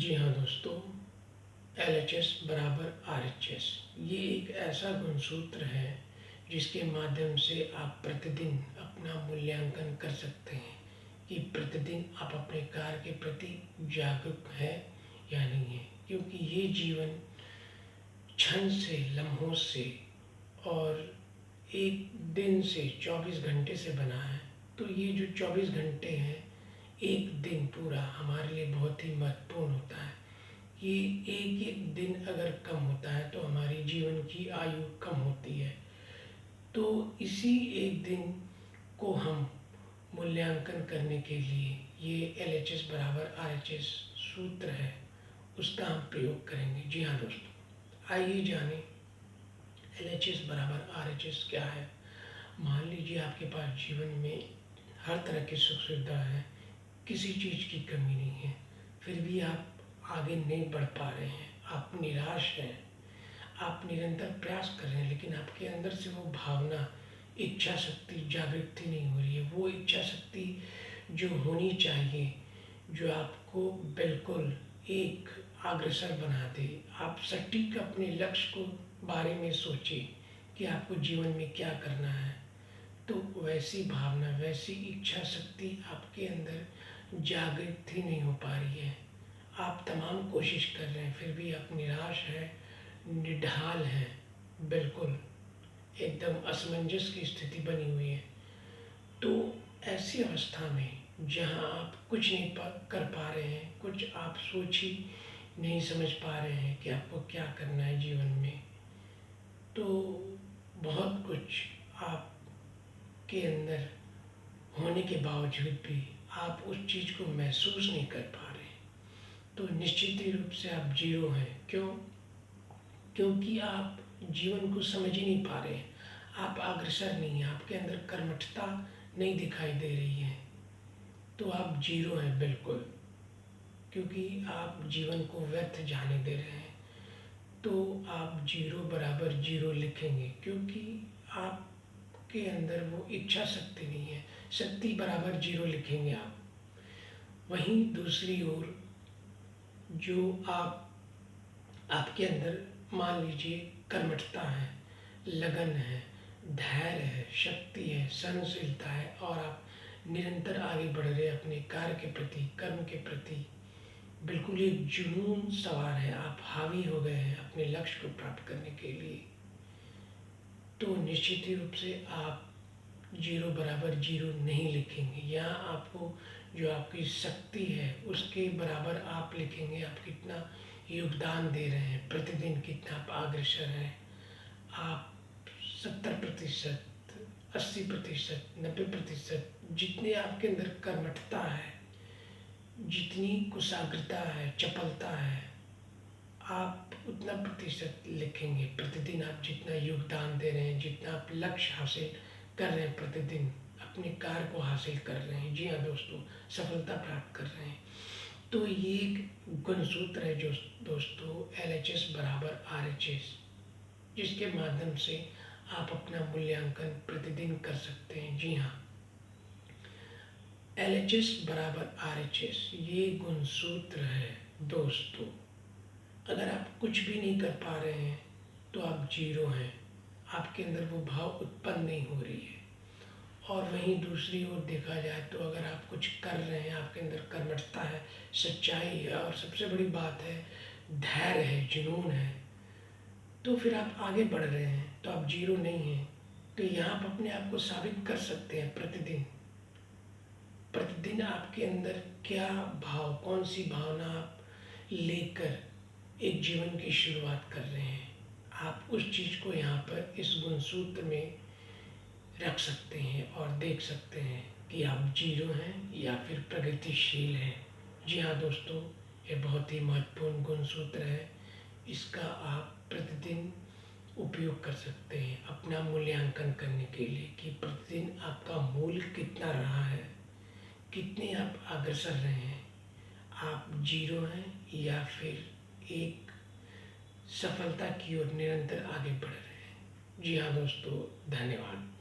जी हाँ दोस्तों, LHS बराबर RHS ये एक ऐसा गुणसूत्र है जिसके माध्यम से आप प्रतिदिन अपना मूल्यांकन कर सकते हैं कि प्रतिदिन आप अपने कार्य के प्रति जागरूक हैं या नहीं है, क्योंकि ये जीवन क्षण से, लम्हों से और एक दिन से 24 घंटे से बना है। तो ये जो 24 घंटे हैं, एक दिन पूरा हमारे लिए बहुत ही महत्वपूर्ण होता है। ये एक एक दिन अगर कम होता है तो हमारी जीवन की आयु कम होती है। तो इसी एक दिन को हम मूल्यांकन करने के लिए ये LHS बराबर RHS सूत्र है, उसका हम प्रयोग करेंगे। जी हाँ दोस्तों, आइए जानें LHS बराबर RHS क्या है। मान लीजिए आपके पास जीवन में हर तरह की सुख सुविधा है, किसी चीज़ की कमी नहीं है, फिर भी आप आगे नहीं बढ़ पा रहे हैं, आप निराश हैं, आप निरंतर प्रयास कर रहे हैं, लेकिन आपके अंदर से वो भावना, इच्छा शक्ति जागृत ही नहीं हो रही है। वो इच्छा शक्ति जो होनी चाहिए, जो आपको बिल्कुल एक अग्रसर बना दे, आप सटीक अपने लक्ष्य को बारे में सोचें कि आपको जीवन में क्या करना है, तो वैसी भावना, वैसी इच्छा शक्ति आपके अंदर जागृत ही नहीं हो पा रही है। आप तमाम कोशिश कर रहे हैं, फिर भी आप निराश हैं, निढाल हैं, बिल्कुल एकदम असमंजस की स्थिति बनी हुई है। तो ऐसी अवस्था में जहाँ आप कुछ नहीं कर पा रहे हैं, कुछ आप सोच ही नहीं समझ पा रहे हैं कि आपको क्या करना है जीवन में, तो बहुत कुछ आपके अंदर होने के बावजूद भी आप उस चीज़ को महसूस नहीं कर पा रहे, तो निश्चित ही रूप से आप जीरो हैं। क्यों? क्योंकि आप जीवन को समझ ही नहीं पा रहे हैं, आप अग्रसर नहीं हैं, आपके अंदर कर्मठता नहीं दिखाई दे रही है, तो आप जीरो हैं बिल्कुल, क्योंकि आप जीवन को व्यर्थ जाने दे रहे हैं। तो आप जीरो बराबर जीरो लिखेंगे, क्योंकि आपके अंदर वो इच्छा शक्ति नहीं है। शक्ति बराबर जीरो लिखेंगे आप। वहीं दूसरी ओर जो आपके अंदर मान लीजिए कर्मठता है, लगन है, धैर्य है, शक्ति है, सहनशीलता है, और आप निरंतर आगे बढ़ रहे हैं अपने कार्य के प्रति, कर्म के प्रति, बिल्कुल एक जुनून सवार है, आप हावी हो गए हैं अपने लक्ष्य को प्राप्त करने के लिए, तो निश्चित ही रूप से आप जीरो बराबर जीरो नहीं लिखेंगे। यहाँ आपको जो आपकी शक्ति है उसके बराबर आप लिखेंगे, आप कितना योगदान दे रहे हैं, प्रतिदिन कितना आप अग्रसर हैं। आप 70%, 80%, 90%, जितने आपके अंदर कर्मठता है, जितनी कुशाग्रता है, चपलता है, आप उतना प्रतिशत लिखेंगे। प्रतिदिन आप जितना योगदान दे रहे हैं, जितना आप लक्ष्य हासिल कर रहे हैं, प्रतिदिन अपने कार्य को हासिल कर रहे हैं, जी हाँ दोस्तों, सफलता प्राप्त कर रहे हैं। तो ये एक गुणसूत्र है जो दोस्तों LHS बराबर RHS, जिसके माध्यम से आप अपना मूल्यांकन प्रतिदिन कर सकते हैं। जी हाँ, LHS बराबर RHS ये गुणसूत्र है दोस्तों। अगर आप कुछ भी नहीं कर पा रहे हैं तो आप जीरो हैं, आपके अंदर वो भाव उत्पन्न नहीं हो रही है। और वहीं दूसरी ओर देखा जाए तो अगर आप कुछ कर रहे हैं, आपके अंदर कर्मठता है, सच्चाई है, और सबसे बड़ी बात है धैर्य है, जुनून है, तो फिर आप आगे बढ़ रहे हैं, तो आप जीरो नहीं हैं। तो यहाँ आप अपने आप को साबित कर सकते हैं प्रतिदिन। प्रतिदिन आपके अंदर क्या भाव, कौन सी भावना आप लेकर एक जीवन की शुरुआत कर रहे हैं, आप उस चीज़ को यहाँ पर इस गुणसूत्र में रख सकते हैं और देख सकते हैं कि आप जीरो हैं या फिर प्रगतिशील हैं। जी हाँ दोस्तों, ये बहुत ही महत्वपूर्ण गुणसूत्र है, इसका आप प्रतिदिन उपयोग कर सकते हैं अपना मूल्यांकन करने के लिए कि प्रतिदिन आपका मूल्य कितना रहा है, कितने आप अग्रसर रहे हैं, आप जीरो हैं या फिर एक सफलता की ओर निरंतर आगे बढ़ रहे हैं। जी हाँ दोस्तों, धन्यवाद।